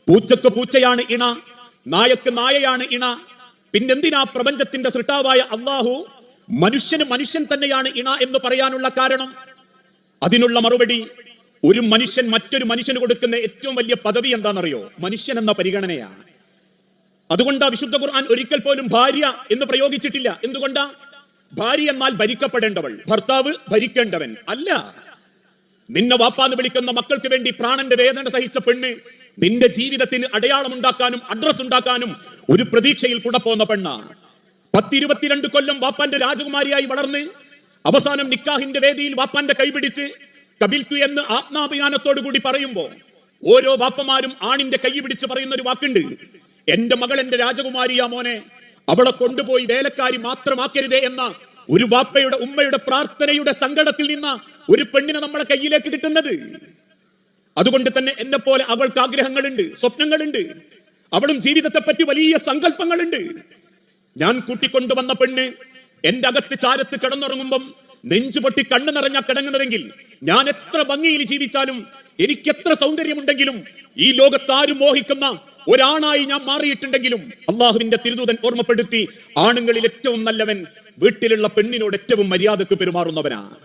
പൂച്ചക്ക് പൂച്ചയാണ് ഇണ, നായക്ക് നായയാണ് ഇണ. പിന്നെന്തിനാ പ്രപഞ്ചത്തിന്റെ സൃഷ്ടാവായ അള്ളാഹു മനുഷ്യന് മനുഷ്യൻ തന്നെയാണ് ഇണ എന്ന് പറയാനുള്ള കാരണം? അതിനുള്ള മറുപടി, ഒരു മനുഷ്യൻ മറ്റൊരു മനുഷ്യന് കൊടുക്കുന്ന ഏറ്റവും വലിയ പദവി എന്താണെന്നറിയോ? മനുഷ്യൻ എന്ന പരിഗണനയാണ്. അതുകൊണ്ടാ വിശുദ്ധ ഖുർആൻ ഒരിക്കൽ പോലും ഭാര്യ എന്ന് പ്രയോഗിച്ചിട്ടില്ല. എന്തുകൊണ്ടാ? ഭാര്യ എന്നാൽ ഭരിക്കപ്പെടേണ്ടവൾ, ഭർത്താവ് ഭരിക്കേണ്ടവൻ അല്ല. നിന്നെ വാപ്പാന്ന് വിളിക്കുന്ന മക്കൾക്ക് വേണ്ടി പ്രാണന്റെ വേദന സഹിച്ച പെണ്ണ് നിന്റെ ജീവിതത്തിന് അടയാളം ഉണ്ടാക്കാനും അഡ്രസ് ഉണ്ടാക്കാനും ഒരു പ്രതീക്ഷയിൽ കൂടെ പോന്ന പെണ്ണാണ്. 10-22 കൊല്ലം വാപ്പാന്റെ രാജകുമാരിയായി വളർന്ന് അവസാനം നിക്കാഹിന്റെ വേദിയിൽ വാപ്പാന്റെ കൈപിടിച്ച് കബിൽത്തു എന്ന് ആത്മാഭിമാനത്തോടു കൂടി പറയുമ്പോ ഓരോ വാപ്പമാരും ആണിന്റെ കൈ പിടിച്ച് പറയുന്ന ഒരു വാക്കുണ്ട്, എന്റെ മകൾ എന്റെ രാജകുമാരിയാ മോനെ, അവളെ കൊണ്ടുപോയി വേലക്കാരി മാത്രമാക്കരുതേ എന്ന ഒരു വാപ്പയുടെ ഉമ്മയുടെ പ്രാർത്ഥനയുടെ സങ്കടത്തിൽ നിന്ന ഒരു പെണ്ണിനെ നമ്മളെ കയ്യിലേക്ക് കിട്ടുന്നത്. അതുകൊണ്ട് തന്നെ എന്നെ പോലെ അവൾക്ക് ആഗ്രഹങ്ങളുണ്ട്, സ്വപ്നങ്ങളുണ്ട്, അവളും ജീവിതത്തെ പറ്റി വലിയ സങ്കല്പങ്ങളുണ്ട്. ഞാൻ കൂട്ടിക്കൊണ്ടുവന്ന പെണ്ണ് എന്റെ അകത്ത് ചാരത്ത് കിടന്നുറങ്ങുമ്പം നെഞ്ചുപൊട്ടി കണ്ണു നിറഞ്ഞാ കിടങ്ങുന്നതെങ്കിൽ ഞാൻ എത്ര ഭംഗിയിൽ ജീവിച്ചാലും എനിക്ക് എത്ര സൗന്ദര്യമുണ്ടെങ്കിലും ഈ ലോകത്താരും മോഹിക്കുന്ന ഒരാണായി ഞാൻ മാറിയിട്ടുണ്ടെങ്കിലും അള്ളാഹുവിന്റെ തിരുദൂതൻ ഓർമ്മപ്പെടുത്തി, ആണുങ്ങളിൽ ഏറ്റവും നല്ലവൻ വീട്ടിലുള്ള പെണ്ണിനോട് ഏറ്റവും മര്യാദക്ക് പെരുമാറുന്നവനാണ്.